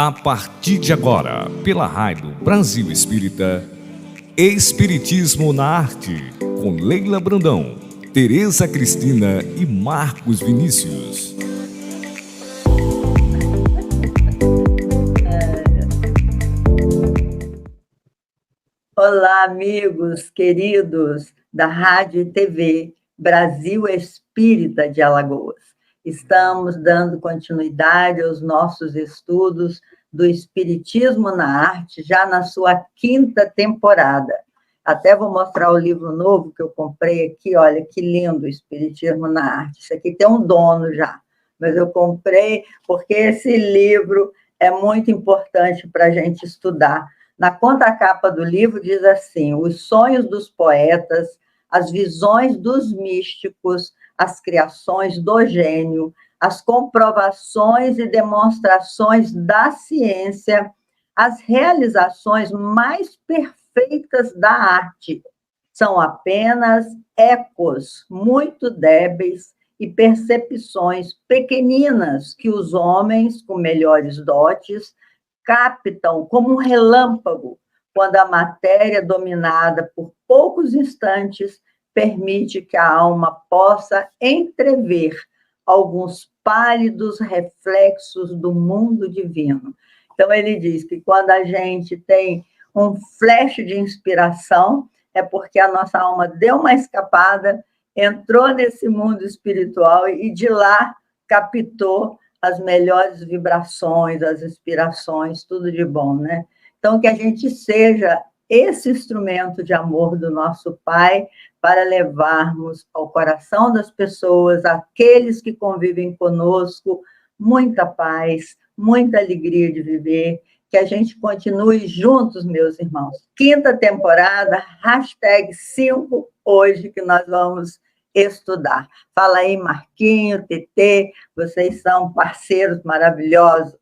A partir de agora, pela Rádio Brasil Espírita, Espiritismo na Arte, com Leila Brandão, Tereza Cristina e Marcos Vinícius. Olá, amigos queridos da Rádio e TV Brasil Espírita de Alagoas. Estamos dando continuidade aos nossos estudos do Espiritismo na Arte, já na sua 5ª temporada. Até vou mostrar o livro novo que eu comprei aqui, olha que lindo, Espiritismo na Arte. Isso aqui tem um dono já, mas eu comprei porque esse livro é muito importante para a gente estudar. Na contracapa do livro diz assim: os sonhos dos poetas, as visões dos místicos, as criações do gênio, as comprovações e demonstrações da ciência, as realizações mais perfeitas da arte, são apenas ecos muito débeis e percepções pequeninas que os homens com melhores dotes captam como um relâmpago quando a matéria dominada por poucos instantes permite que a alma possa entrever alguns pálidos reflexos do mundo divino. Então, ele diz que quando a gente tem um flash de inspiração, é porque a nossa alma deu uma escapada, entrou nesse mundo espiritual e de lá captou as melhores vibrações, as inspirações, tudo de bom, né? Então, que a gente seja esse instrumento de amor do nosso Pai para levarmos ao coração das pessoas, aqueles que convivem conosco, muita paz, muita alegria de viver, que a gente continue juntos, meus irmãos. 5ª temporada, #5, hoje que nós vamos estudar. Fala aí, Marquinho, TT, vocês são parceiros maravilhosos.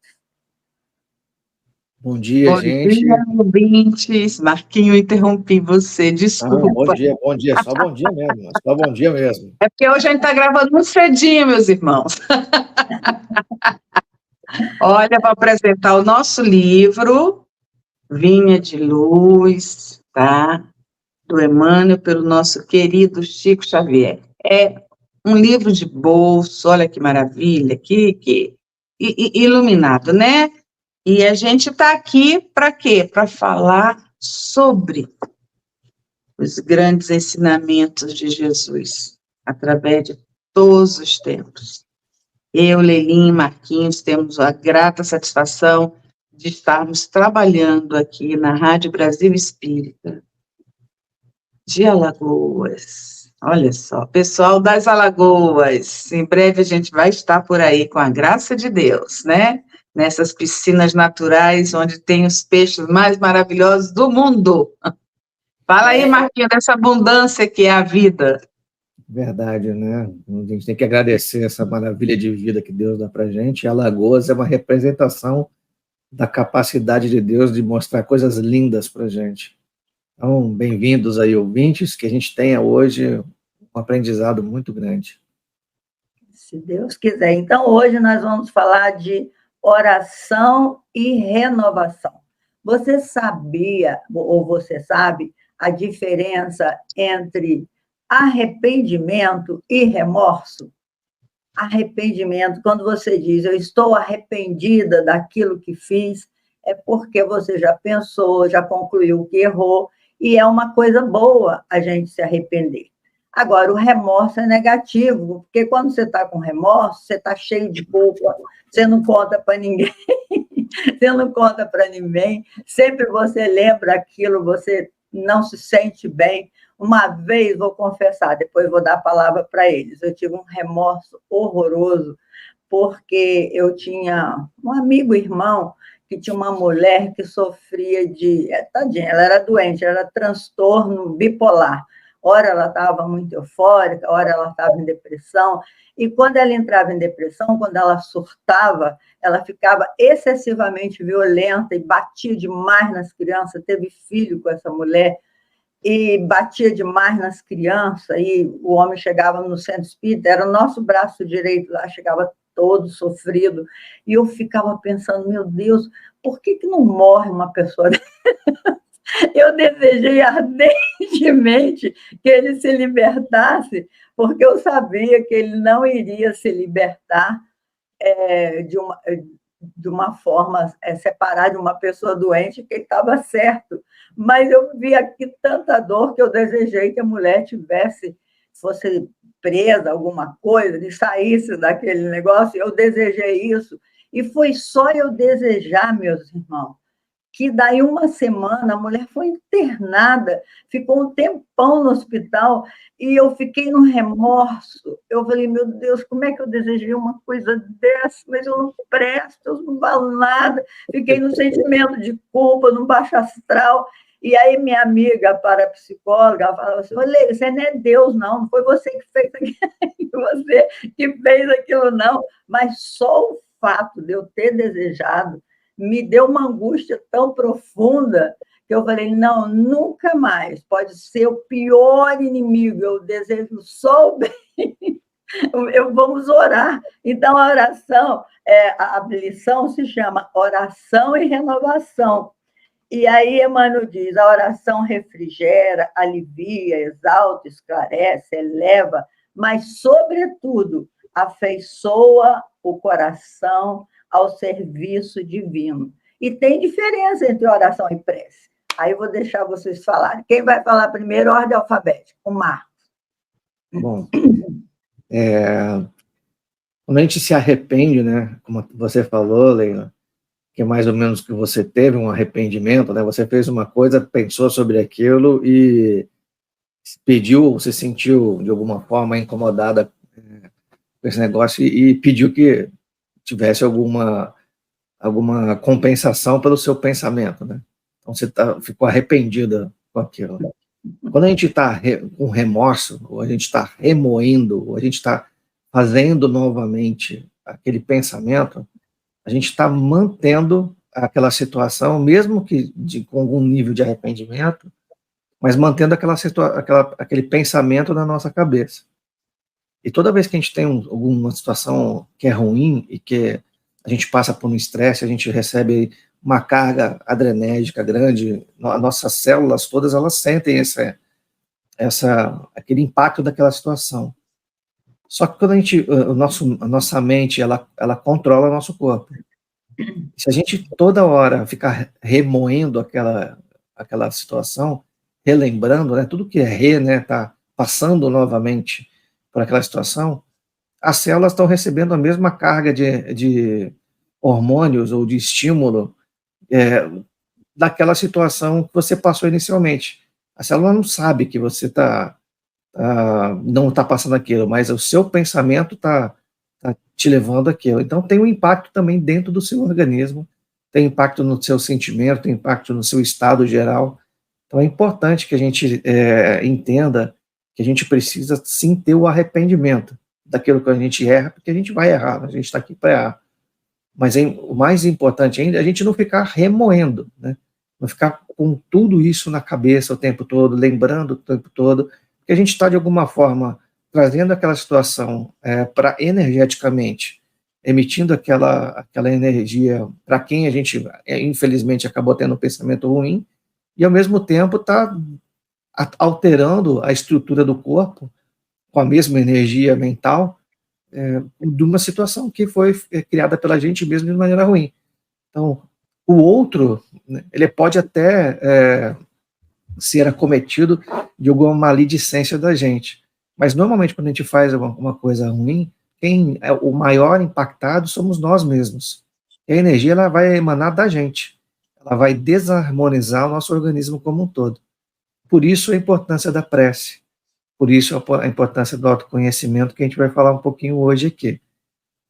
Bom dia, gente. Bom dia, ouvintes. Marquinho, interrompi você, desculpa. Bom dia, só bom dia mesmo, só bom dia mesmo. É porque hoje a gente está gravando muito cedinho, meus irmãos. Olha, vou apresentar o nosso livro, Vinha de Luz, tá? Do Emmanuel, pelo nosso querido Chico Xavier. É um livro de bolso, olha que maravilha, que iluminado, né? E a gente está aqui para quê? Para falar sobre os grandes ensinamentos de Jesus, através de todos os tempos. Eu, Leilinha e Marquinhos, temos a grata satisfação de estarmos trabalhando aqui na Rádio Brasil Espírita de Alagoas. Olha só, pessoal das Alagoas, em breve a gente vai estar por aí, com a graça de Deus, né? Nessas piscinas naturais, onde tem os peixes mais maravilhosos do mundo. Fala aí, Marquinhos, dessa abundância que é a vida. Verdade, né? A gente tem que agradecer essa maravilha de vida que Deus dá pra gente. E Alagoas é uma representação da capacidade de Deus de mostrar coisas lindas pra gente. Então, bem-vindos aí, ouvintes, que a gente tenha hoje um aprendizado muito grande. Se Deus quiser. Então, hoje nós vamos falar de oração e renovação. Você sabia, ou você sabe, a diferença entre arrependimento e remorso? Arrependimento, quando você diz, eu estou arrependida daquilo que fiz, é porque você já pensou, já concluiu que errou, e é uma coisa boa a gente se arrepender. Agora, o remorso é negativo, porque quando você está com remorso, você está cheio de culpa, você não conta para ninguém, você não conta para ninguém, sempre você lembra aquilo, você não se sente bem. Uma vez, vou confessar, depois vou dar a palavra para eles, eu tive um remorso horroroso, porque eu tinha um amigo, irmão, que tinha uma mulher que sofria de... Tadinha, ela era doente, era transtorno bipolar. Ora ela estava muito eufórica, ora ela estava em depressão, e quando ela entrava em depressão, quando ela surtava, ela ficava excessivamente violenta e batia demais nas crianças, teve filho com essa mulher, e batia demais nas crianças, e o homem chegava no centro espírita, era o nosso braço direito lá, chegava todo sofrido, e eu ficava pensando, meu Deus, por que não morre uma pessoa dessa? Eu desejei ardentemente que ele se libertasse, porque eu sabia que ele não iria se libertar de uma forma, separar de uma pessoa doente, que ele estava certo. Mas eu vi aqui tanta dor que eu desejei que a mulher fosse presa, alguma coisa, e saísse daquele negócio. Eu desejei isso. E foi só eu desejar, meus irmãos, que daí uma semana a mulher foi internada, ficou um tempão no hospital, e eu fiquei no remorso. Eu falei, meu Deus, como é que eu desejei uma coisa dessa? Mas eu não presto, eu não valo nada. Fiquei no sentimento de culpa, no baixo astral. E aí minha amiga parapsicóloga falava assim, olha, você não é Deus, não foi você que fez aquilo, você que fez aquilo, não. Mas só o fato de eu ter desejado me deu uma angústia tão profunda que eu falei, não, nunca mais, pode ser o pior inimigo, eu desejo só o bem, vamos orar. Então, a oração, a lição se chama oração e renovação. E aí Emmanuel diz, a oração refrigera, alivia, exalta, esclarece, eleva, mas, sobretudo, afeiçoa o coração ao serviço divino. E tem diferença entre oração e prece. Aí eu vou deixar vocês falarem. Quem vai falar primeiro? Ordem alfabética. O Marcos. Bom, quando a gente se arrepende, né, como você falou, Leila, que é mais ou menos que você teve um arrependimento, né, você fez uma coisa, pensou sobre aquilo e pediu, se sentiu de alguma forma incomodada com esse negócio e pediu que tivesse alguma compensação pelo seu pensamento, né? Então você ficou arrependida com aquilo. Quando a gente está com remorso, ou a gente está remoendo, ou a gente está fazendo novamente aquele pensamento, a gente está mantendo aquela situação, mesmo que com algum nível de arrependimento, mas mantendo aquele pensamento na nossa cabeça. E toda vez que a gente tem alguma situação que é ruim e que a gente passa por um estresse, a gente recebe uma carga adrenérgica grande, nossas células todas, elas sentem aquele impacto daquela situação. Só que quando a nossa mente, ela controla o nosso corpo. Se a gente toda hora ficar remoendo aquela situação, relembrando, né, tudo que é né, tá passando novamente por aquela situação, as células estão recebendo a mesma carga de hormônios ou de estímulo daquela situação que você passou inicialmente. A célula não sabe que você não está passando aquilo, mas o seu pensamento está te levando àquilo. Então tem um impacto também dentro do seu organismo, tem impacto no seu sentimento, tem impacto no seu estado geral. Então é importante que a gente entenda que a gente precisa sim ter o arrependimento daquilo que a gente erra, porque a gente vai errar, a gente está aqui para errar. Mas o mais importante ainda é a gente não ficar remoendo, né? Não ficar com tudo isso na cabeça o tempo todo, lembrando o tempo todo, porque a gente está, de alguma forma, trazendo aquela situação para energeticamente, emitindo aquela energia para quem a gente, infelizmente, acabou tendo um pensamento ruim, e, ao mesmo tempo, está alterando a estrutura do corpo com a mesma energia mental, de uma situação que foi criada pela gente mesmo de maneira ruim. Então, o outro, né, ele pode até ser acometido de alguma maledicência da gente, mas normalmente quando a gente faz uma coisa ruim, quem é o maior impactado somos nós mesmos. E a energia ela vai emanar da gente, ela vai desarmonizar o nosso organismo como um todo. Por isso a importância da prece, por isso a importância do autoconhecimento, que a gente vai falar um pouquinho hoje aqui.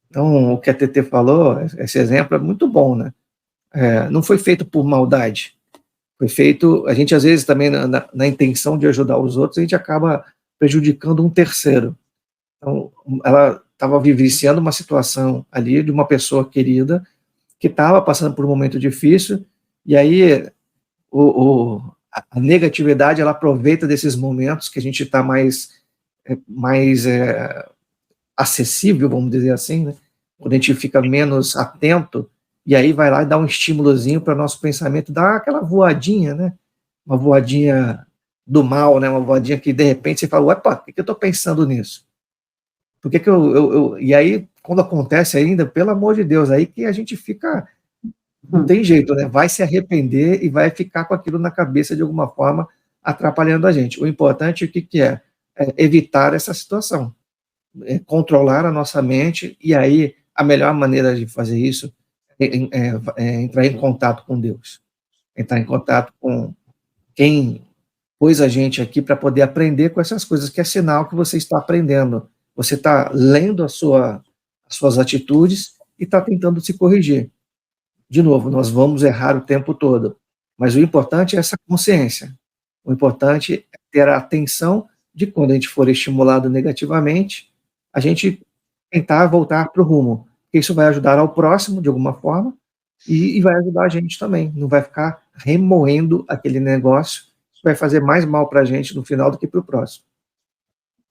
Então, o que a TT falou, esse exemplo é muito bom, né? Não foi feito por maldade, foi feito, a gente às vezes também na intenção de ajudar os outros, a gente acaba prejudicando um terceiro. Então, ela estava vivenciando uma situação ali de uma pessoa querida, que estava passando por um momento difícil, e aí a negatividade, ela aproveita desses momentos que a gente está mais acessível, vamos dizer assim, né? quando a gente fica menos atento, e aí vai lá e dá um estímulozinho para o nosso pensamento, dá aquela voadinha, né? Uma voadinha do mal, né? Uma voadinha que de repente você fala, opa, por que eu estou pensando nisso? Por que E aí, quando acontece ainda, pelo amor de Deus, aí que a gente fica, não tem jeito, né? Vai se arrepender e vai ficar com aquilo na cabeça de alguma forma, atrapalhando a gente. O importante, o que é? É evitar essa situação, é controlar a nossa mente, e aí a melhor maneira de fazer isso é entrar em contato com Deus, entrar em contato com quem pôs a gente aqui para poder aprender com essas coisas, que é sinal que você está aprendendo. Você está lendo as suas atitudes e está tentando se corrigir. De novo, nós vamos errar o tempo todo, mas o importante é essa consciência. O importante é ter a atenção de quando a gente for estimulado negativamente, a gente tentar voltar para o rumo. Isso vai ajudar ao próximo, de alguma forma, e vai ajudar a gente também. Não vai ficar remoendo aquele negócio, que vai fazer mais mal para a gente no final do que para o próximo.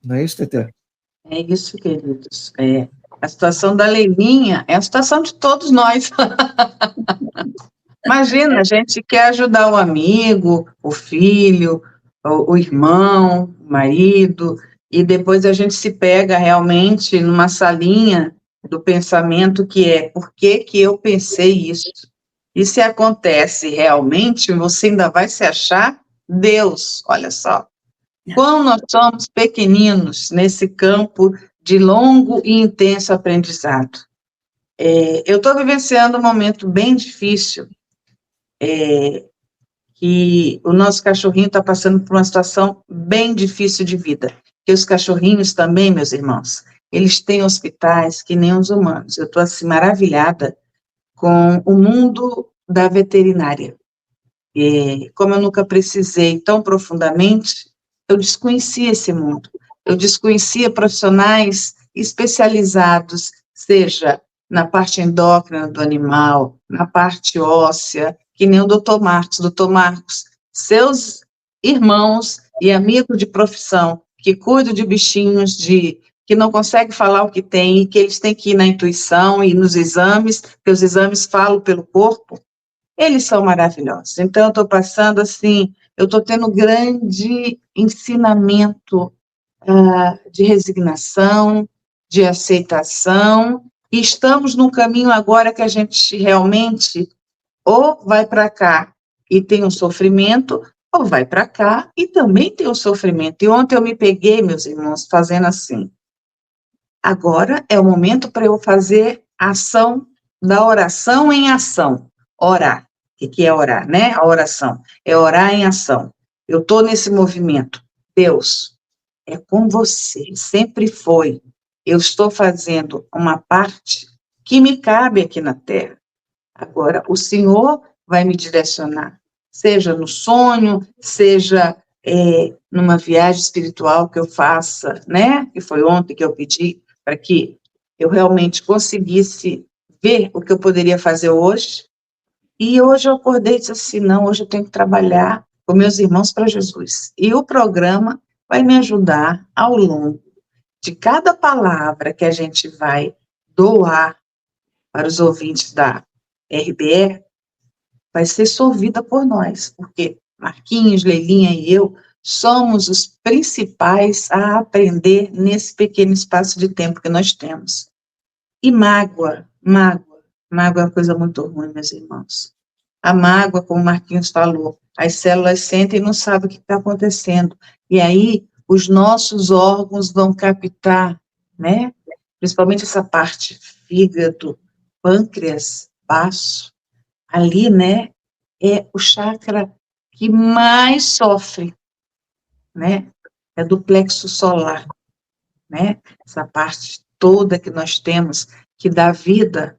Não é isso, Tetê? É isso, queridos. A situação da Leilinha é a situação de todos nós. Imagina, a gente quer ajudar o amigo, o filho, o irmão, o marido, e depois a gente se pega realmente numa salinha do pensamento que é, por que que eu pensei isso? E se acontece realmente, você ainda vai se achar Deus, olha só. Quão nós somos pequeninos nesse campo de longo e intenso aprendizado. Eu estou vivenciando um momento bem difícil, que o nosso cachorrinho está passando por uma situação bem difícil de vida. Que os cachorrinhos também, meus irmãos, eles têm hospitais que nem os humanos. Eu estou assim maravilhada com o mundo da veterinária. Como eu nunca precisei tão profundamente, eu desconhecia esse mundo. Eu desconhecia profissionais especializados, seja na parte endócrina do animal, na parte óssea, que nem o Dr. Marcos. Dr. Marcos, seus irmãos e amigos de profissão que cuidam de bichinhos que não conseguem falar o que tem, e que eles têm que ir na intuição e nos exames, porque os exames falam pelo corpo, eles são maravilhosos. Então, eu estou passando assim, eu estou tendo grande ensinamento de resignação, de aceitação, e estamos num caminho agora que a gente realmente ou vai para cá e tem um sofrimento, ou vai para cá e também tem um sofrimento. E ontem eu me peguei, meus irmãos, fazendo assim. Agora é o momento para eu fazer a ação da oração em ação. Orar. O que é orar, né? A oração. É orar em ação. Eu estou nesse movimento. Deus, é com você. Sempre foi. Eu estou fazendo uma parte que me cabe aqui na Terra. Agora, o Senhor vai me direcionar. Seja no sonho, seja numa viagem espiritual que eu faça, né? Que foi ontem que eu pedi para que eu realmente conseguisse ver o que eu poderia fazer hoje. E hoje eu acordei e disse assim, não, hoje eu tenho que trabalhar com meus irmãos para Jesus. E o programa vai me ajudar ao longo de cada palavra que a gente vai doar para os ouvintes da RBE, vai ser sorvida por nós, porque Marquinhos, Leilinha e eu somos os principais a aprender nesse pequeno espaço de tempo que nós temos. E mágoa é uma coisa muito ruim, meus irmãos. A mágoa, como o Marquinhos falou, as células sentem e não sabem o que está acontecendo. E aí, os nossos órgãos vão captar, né? Principalmente essa parte, fígado, pâncreas, baço. Ali, né, é o chakra que mais sofre, né? É do plexo solar, né? Essa parte toda que nós temos, que dá vida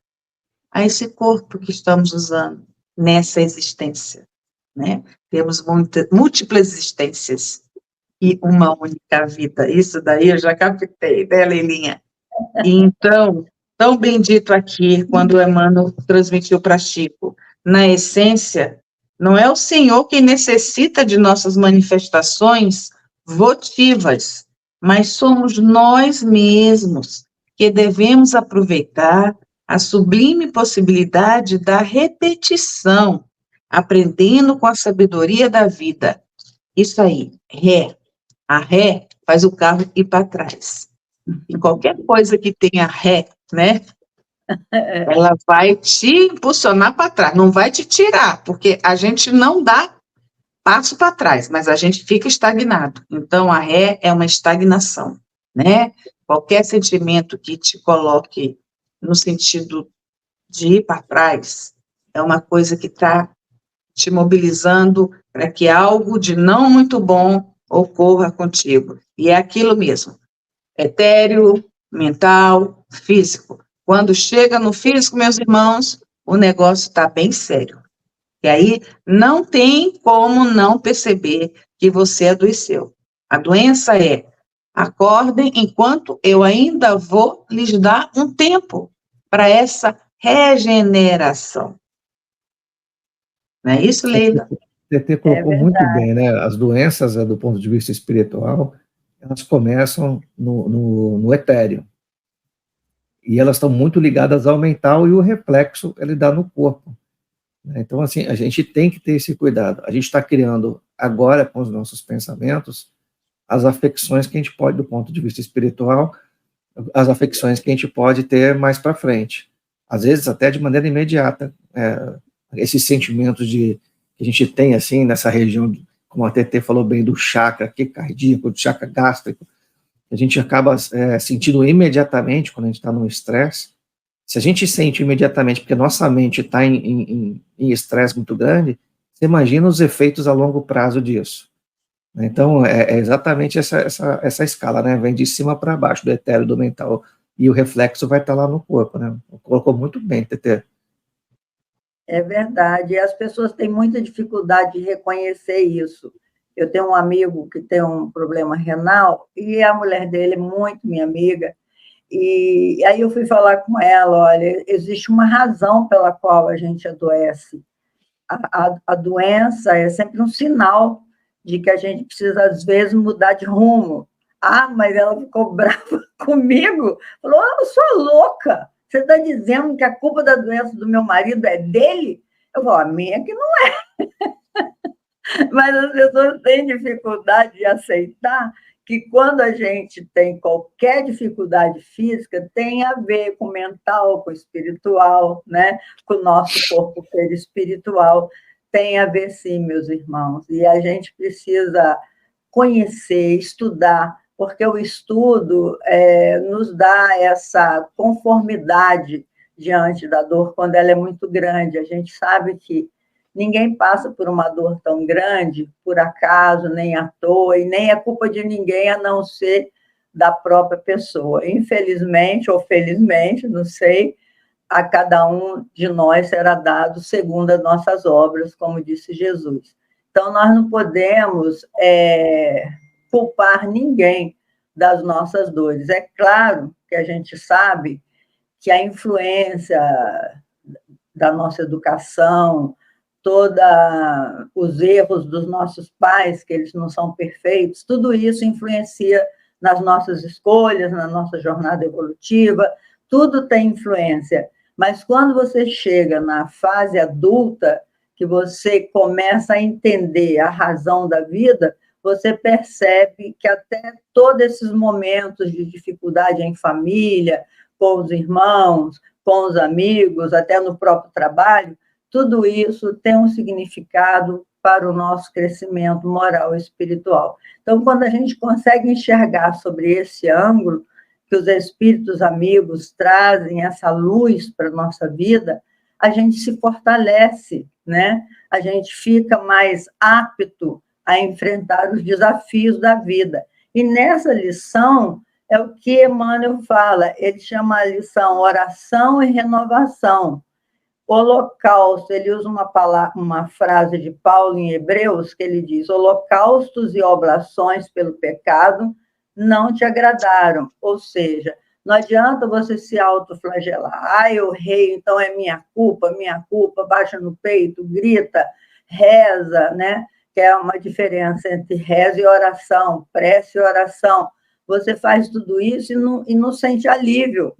a esse corpo que estamos usando nessa existência, né? Temos múltiplas existências e uma única vida. Isso daí eu já captei, né, Leilinha? E então, tão bendito aqui, quando o Emmanuel transmitiu para Chico, na essência, não é o Senhor quem necessita de nossas manifestações votivas, mas somos nós mesmos que devemos aproveitar a sublime possibilidade da repetição, aprendendo com a sabedoria da vida. Isso aí, ré. A ré faz o carro ir para trás. E qualquer coisa que tenha ré, né? Ela vai te impulsionar para trás, não vai te tirar, porque a gente não dá passo para trás, mas a gente fica estagnado. Então, a ré é uma estagnação, né? Qualquer sentimento que te coloque no sentido de ir para trás é uma coisa que está te mobilizando para que algo de não muito bom ocorra contigo. E é aquilo mesmo, etéreo, mental, físico. Quando chega no físico, meus irmãos, o negócio está bem sério. E aí não tem como não perceber que você adoeceu. A doença é: acordem enquanto eu ainda vou lhes dar um tempo para essa regeneração. Não é isso, Leila? TT colocou muito bem, né? As doenças, do ponto de vista espiritual, elas começam no etéreo. E elas estão muito ligadas ao mental, e o reflexo ele dá no corpo. Então, assim, a gente tem que ter esse cuidado. A gente está criando agora, com os nossos pensamentos, as afecções que a gente pode, do ponto de vista espiritual, as afecções que a gente pode ter mais para frente. Às vezes, até de maneira imediata. Esses sentimentos que a gente tem, assim, nessa região, como a TT falou bem, do chakra aqui, cardíaco, do chakra gástrico, a gente acaba sentindo imediatamente quando a gente está num estresse. Se a gente sente imediatamente, porque nossa mente está em estresse muito grande, você imagina os efeitos a longo prazo disso. Então, é exatamente essa escala, né? Vem de cima para baixo, do etéreo, do mental, e o reflexo vai estar lá no corpo, né? Colocou muito bem, TT. É verdade, e as pessoas têm muita dificuldade de reconhecer isso. Eu tenho um amigo que tem um problema renal, e a mulher dele é muito minha amiga, e aí eu fui falar com ela: olha, existe uma razão pela qual a gente adoece. A doença é sempre um sinal de que a gente precisa, às vezes, mudar de rumo. Ah, mas ela ficou brava comigo, falou: eu sou louca, você está dizendo que a culpa da doença do meu marido é dele? Eu falo: a minha que não é. Mas as pessoas têm dificuldade de aceitar que quando a gente tem qualquer dificuldade física, tem a ver com o mental, com o espiritual, né? Com o nosso corpo espiritual. Tem a ver, sim, meus irmãos. E a gente precisa conhecer, estudar, porque o estudo nos dá essa conformidade diante da dor quando ela é muito grande. A gente sabe que ninguém passa por uma dor tão grande por acaso, nem à toa, e nem é culpa de ninguém a não ser da própria pessoa. Infelizmente ou felizmente, não sei, a cada um de nós será dado segundo as nossas obras, como disse Jesus. Então, nós não podemos culpar ninguém das nossas dores. É claro que a gente sabe que a influência da nossa educação, todos os erros dos nossos pais, que eles não são perfeitos, tudo isso influencia nas nossas escolhas, na nossa jornada evolutiva, tudo tem influência. Mas quando você chega na fase adulta, que você começa a entender a razão da vida, você percebe que até todos esses momentos de dificuldade em família, com os irmãos, com os amigos, até no próprio trabalho, tudo isso tem um significado para o nosso crescimento moral e espiritual. Então, quando a gente consegue enxergar sobre esse ângulo, que os espíritos amigos trazem essa luz para a nossa vida, a gente se fortalece, né? A gente fica mais apto a enfrentar os desafios da vida. E nessa lição, é o que Emmanuel fala, ele chama a lição oração e renovação. Holocausto, ele usa uma frase de Paulo em Hebreus, que ele diz: holocaustos e oblações pelo pecado não te agradaram. Ou seja, não adianta você se autoflagelar. Eu errei, então é minha culpa, baixa no peito, grita, reza, né? Que é uma diferença entre reza e oração, prece e oração. você faz tudo isso e não sente alívio,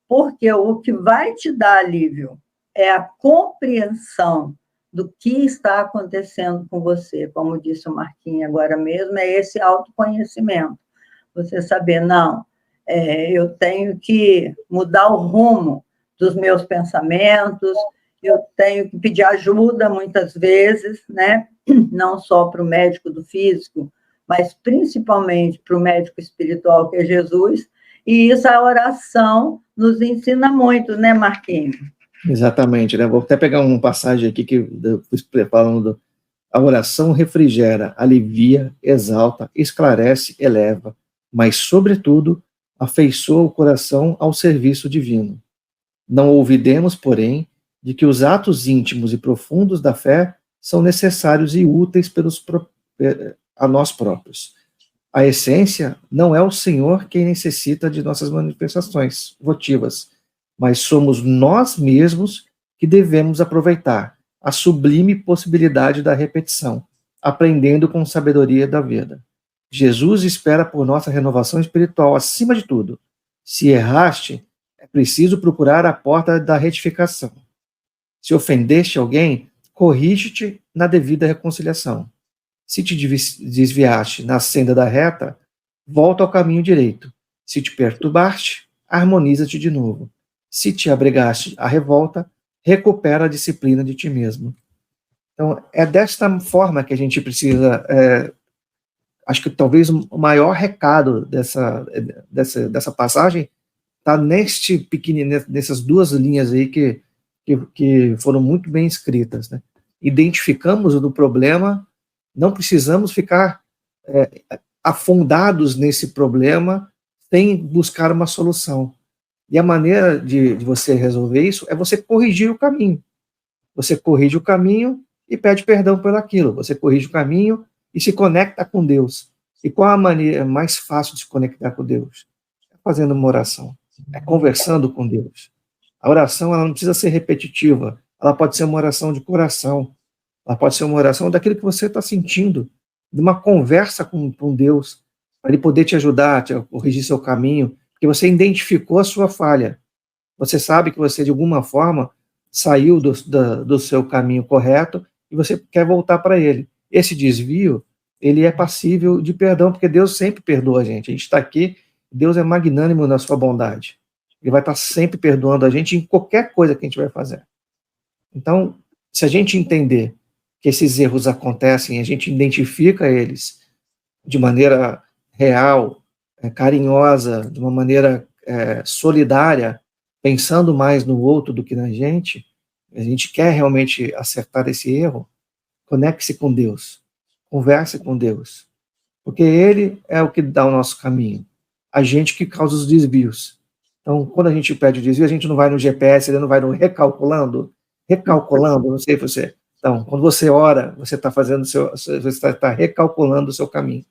porque o que vai te dar alívio é a compreensão do que está acontecendo com você, como disse o Marquinhos agora mesmo, é esse autoconhecimento. Você saber, não, eu tenho que mudar o rumo dos meus pensamentos, eu tenho que pedir ajuda muitas vezes, né? Não só para o médico do físico, mas principalmente para o médico espiritual, que é Jesus, e isso a oração nos ensina muito, né, Marquinhos? Exatamente, né? Vou até pegar uma passagem aqui que eu fui falando. A oração refrigera, alivia, exalta, esclarece, eleva, mas, sobretudo, afeiçoa o coração ao serviço divino. Não olvidemos, porém, de que os atos íntimos e profundos da fé são necessários e úteis a nós próprios. A essência não é o Senhor quem necessita de nossas manifestações votivas, mas somos nós mesmos que devemos aproveitar a sublime possibilidade da repetição, aprendendo com sabedoria da vida. Jesus espera por nossa renovação espiritual acima de tudo. Se erraste, é preciso procurar a porta da retificação. Se ofendeste alguém, corrige-te na devida reconciliação. Se te desviaste na senda da reta, volta ao caminho direito. Se te perturbaste, harmoniza-te de novo. Se te abrigaste à revolta, recupera a disciplina de ti mesmo. Então, é desta forma que a gente precisa, acho que talvez o maior recado dessa passagem está nessas duas linhas aí que foram muito bem escritas, né? Identificamos o problema, não precisamos ficar afundados nesse problema sem buscar uma solução. E a maneira de você resolver isso é você corrigir o caminho. Você corrige o caminho e pede perdão por aquilo. Você corrige o caminho e se conecta com Deus. E qual a maneira mais fácil de se conectar com Deus? É fazendo uma oração. É conversando com Deus. A oração, ela não precisa ser repetitiva. Ela pode ser uma oração de coração. Ela pode ser uma oração daquilo que você está sentindo, de uma conversa com Deus, para Ele poder te ajudar, a corrigir seu caminho, porque você identificou a sua falha. Você sabe que você, de alguma forma, saiu do seu caminho correto e você quer voltar para ele. Esse desvio, ele é passível de perdão, porque Deus sempre perdoa a gente. A gente está aqui, Deus é magnânimo na sua bondade. Ele vai estar sempre perdoando a gente em qualquer coisa que a gente vai fazer. Então, se a gente entender que esses erros acontecem, a gente identifica eles de maneira real, carinhosa, de uma maneira solidária, pensando mais no outro do que na gente, a gente quer realmente acertar esse erro, conecte-se com Deus, converse com Deus, porque Ele é o que dá o nosso caminho, a gente que causa os desvios. Então, quando a gente pede o desvio, a gente não vai no GPS, ele não vai no recalculando, não sei se você... Então, quando você ora, você está você está recalculando o seu caminho.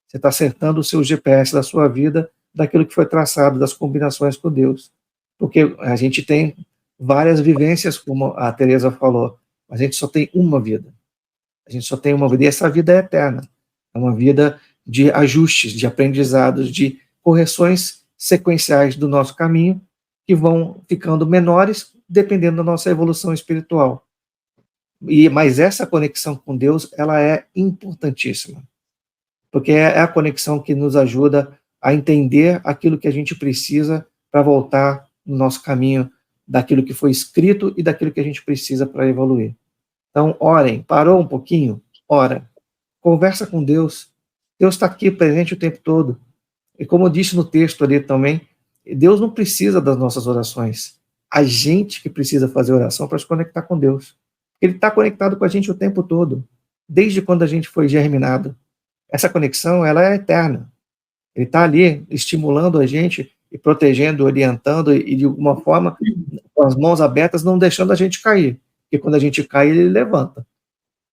Você está acertando o seu GPS da sua vida, daquilo que foi traçado, das combinações com Deus. Porque a gente tem várias vivências, como a Teresa falou, mas a gente só tem uma vida. A gente só tem uma vida, e essa vida é eterna. É uma vida de ajustes, de aprendizados, de correções sequenciais do nosso caminho, que vão ficando menores, dependendo da nossa evolução espiritual. Mas essa conexão com Deus, ela é importantíssima, porque é a conexão que nos ajuda a entender aquilo que a gente precisa para voltar no nosso caminho daquilo que foi escrito e daquilo que a gente precisa para evoluir. Então, orem. Parou um pouquinho? Ora. Conversa com Deus. Deus está aqui presente o tempo todo. E como eu disse no texto ali também, Deus não precisa das nossas orações. A gente que precisa fazer oração para se conectar com Deus. Ele está conectado com a gente o tempo todo, desde quando a gente foi germinado. Essa conexão, ela é eterna. Ele está ali estimulando a gente e protegendo, orientando e de alguma forma, com as mãos abertas, não deixando a gente cair. Porque quando a gente cai, ele levanta.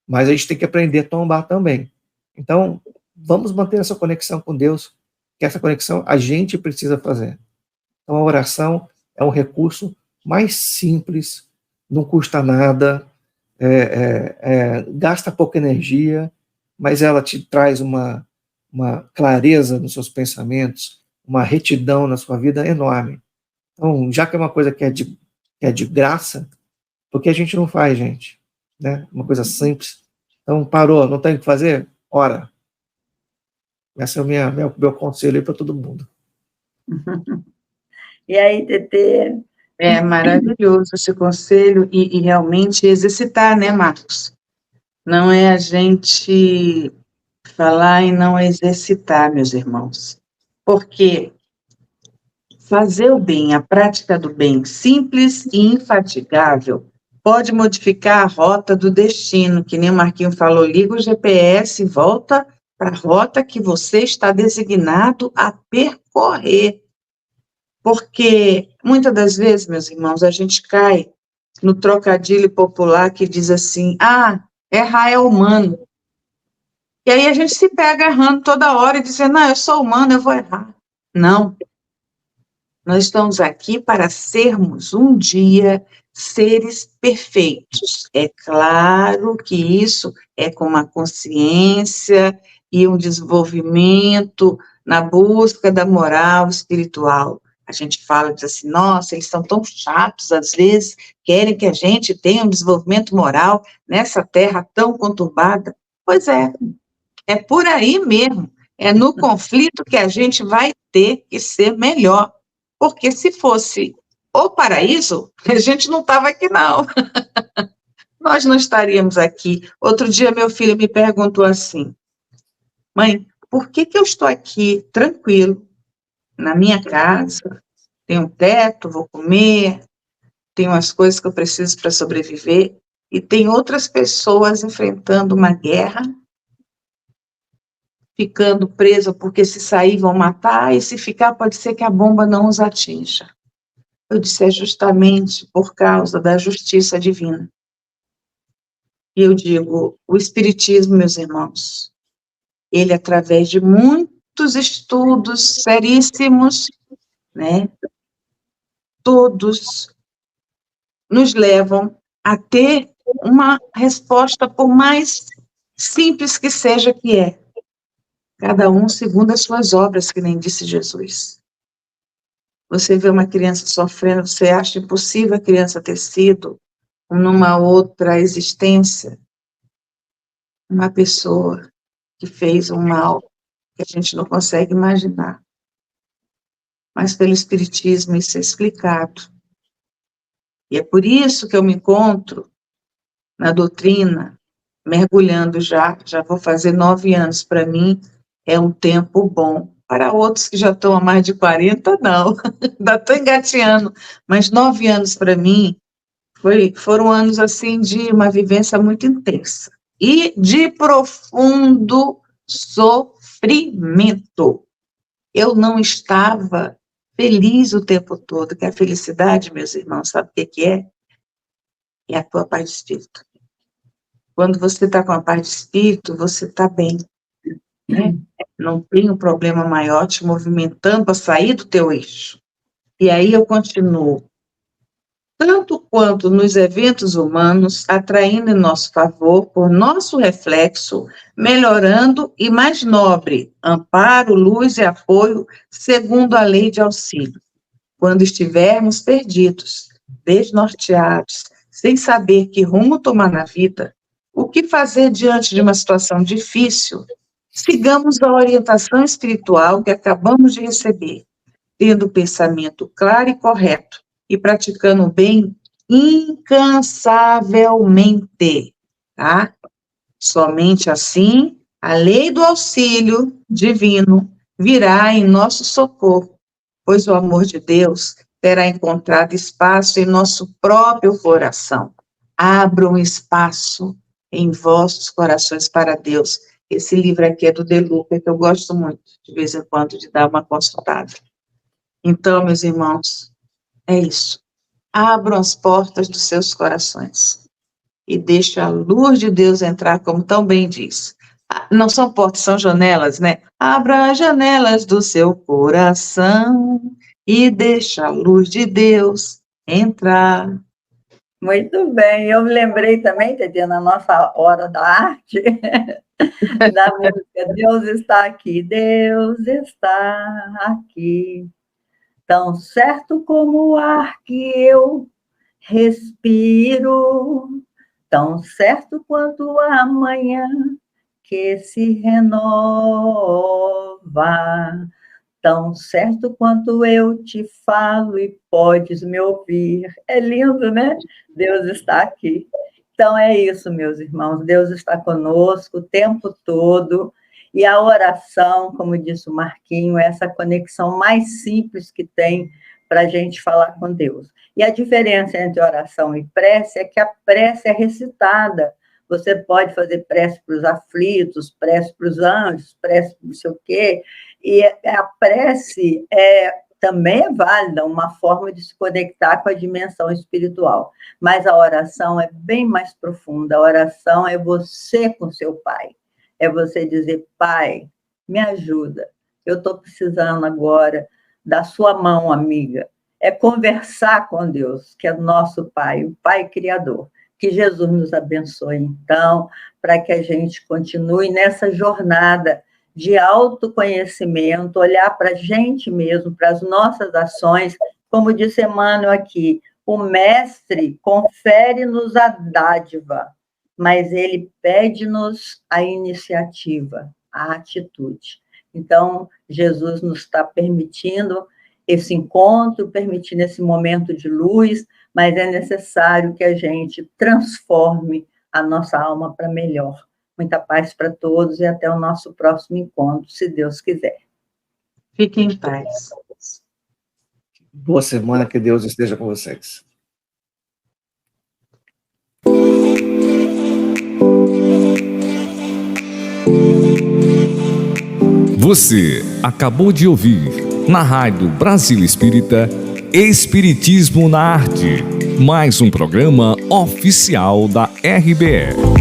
Mas a gente tem que aprender a tombar também. Então, vamos manter essa conexão com Deus, que essa conexão a gente precisa fazer. Então, a oração é um recurso mais simples, não custa nada, gasta pouca energia, mas ela te traz uma uma clareza nos seus pensamentos, uma retidão na sua vida enorme. Então, já que é uma coisa que é de graça, por que a gente não faz, gente? Né? Uma coisa simples. Então, parou, não tem o que fazer? Ora. Esse é o meu conselho aí para todo mundo. E aí, Tetê? É maravilhoso esse conselho e realmente exercitar, né, Marcos? Não é a gente falar e não exercitar, meus irmãos. Porque fazer o bem, a prática do bem simples e infatigável, pode modificar a rota do destino, que nem o Marquinho falou, liga o GPS e volta para a rota que você está designado a percorrer. Porque, muitas das vezes, meus irmãos, a gente cai no trocadilho popular que diz assim, errar é humano. E aí a gente se pega errando toda hora e dizendo, não, eu sou humano, eu vou errar. Não. Nós estamos aqui para sermos um dia seres perfeitos. É claro que isso é com uma consciência e um desenvolvimento na busca da moral espiritual. A gente fala, diz assim, nossa, eles são tão chatos, às vezes querem que a gente tenha um desenvolvimento moral nessa terra tão conturbada. Pois é por aí mesmo, é no conflito que a gente vai ter que ser melhor. Porque se fosse o paraíso, a gente não estava aqui, não. Nós não estaríamos aqui. Outro dia, meu filho me perguntou assim, mãe, por que eu estou aqui tranquilo, na minha casa, tenho um teto, vou comer, tenho as coisas que eu preciso para sobreviver, e tem outras pessoas enfrentando uma guerra, ficando presa porque se sair vão matar, e se ficar pode ser que a bomba não os atinja. Eu disse, é justamente por causa da justiça divina. E eu digo, o Espiritismo, meus irmãos, ele, através de muitos estudos seríssimos, né, todos nos levam a ter uma resposta, por mais simples que seja, que é cada um segundo as suas obras, que nem disse Jesus. Você vê uma criança sofrendo, você acha impossível a criança ter sido, numa outra existência, uma pessoa que fez um mal que a gente não consegue imaginar. Mas pelo Espiritismo isso é explicado. E é por isso que eu me encontro na doutrina, mergulhando já vou fazer 9 anos, para mim é um tempo bom. Para outros que já estão há mais de 40, não, ainda estou engateando, mas 9 anos para mim foram anos assim de uma vivência muito intensa e de profundo sofrimento. Eu não estava feliz o tempo todo, que a felicidade, meus irmãos, sabe o que é? É a tua paz de espírito. Quando você está com a paz de espírito, você está bem, né? Não tem um problema maior te movimentando para sair do teu eixo. E aí eu continuo. Tanto quanto nos eventos humanos, atraindo em nosso favor, por nosso reflexo, melhorando e mais nobre, amparo, luz e apoio, segundo a lei de auxílio. Quando estivermos perdidos, desnorteados, sem saber que rumo tomar na vida, o que fazer diante de uma situação difícil, sigamos a orientação espiritual que acabamos de receber, tendo o pensamento claro e correto, e praticando o bem incansavelmente, tá? Somente assim, a lei do auxílio divino virá em nosso socorro, pois o amor de Deus terá encontrado espaço em nosso próprio coração. Abram espaço em vossos corações para Deus. Esse livro aqui é do De Luca, que eu gosto muito, de vez em quando, de dar uma consultada. Então, meus irmãos, é isso. Abram as portas dos seus corações e deixe a luz de Deus entrar, como tão bem diz. Não são portas, são janelas, né? Abra as janelas do seu coração e deixe a luz de Deus entrar. Muito bem. Eu me lembrei também, Tedê, na nossa hora da arte, da música Deus está aqui, Deus está aqui, tão certo como o ar que eu respiro, tão certo quanto a manhã que se renova, tão certo quanto eu te falo e podes me ouvir. É lindo, né? Deus está aqui. Então é isso, meus irmãos. Deus está conosco o tempo todo. E a oração, como disse o Marquinho, é essa conexão mais simples que tem para a gente falar com Deus. E a diferença entre oração e prece é que a prece é recitada. Você pode fazer prece para os aflitos, prece para os anjos, prece para não sei o quê. E a prece também é válida, uma forma de se conectar com a dimensão espiritual. Mas a oração é bem mais profunda. A oração é você com seu Pai. É você dizer, Pai, me ajuda. Eu estou precisando agora da sua mão, amiga. É conversar com Deus, que é nosso Pai, o Pai Criador. Que Jesus nos abençoe, então, para que a gente continue nessa jornada de autoconhecimento, olhar para a gente mesmo, para as nossas ações. Como disse Emmanuel aqui, o mestre confere-nos a dádiva, mas ele pede-nos a iniciativa, a atitude. Então, Jesus nos está permitindo esse encontro, permitindo esse momento de luz, mas é necessário que a gente transforme a nossa alma para melhor. Muita paz para todos e até o nosso próximo encontro, se Deus quiser. Fiquem em paz. Boa semana, que Deus esteja com vocês. Você acabou de ouvir, na Rádio Brasil Espírita, Espiritismo na Arte, mais um programa oficial da RBE.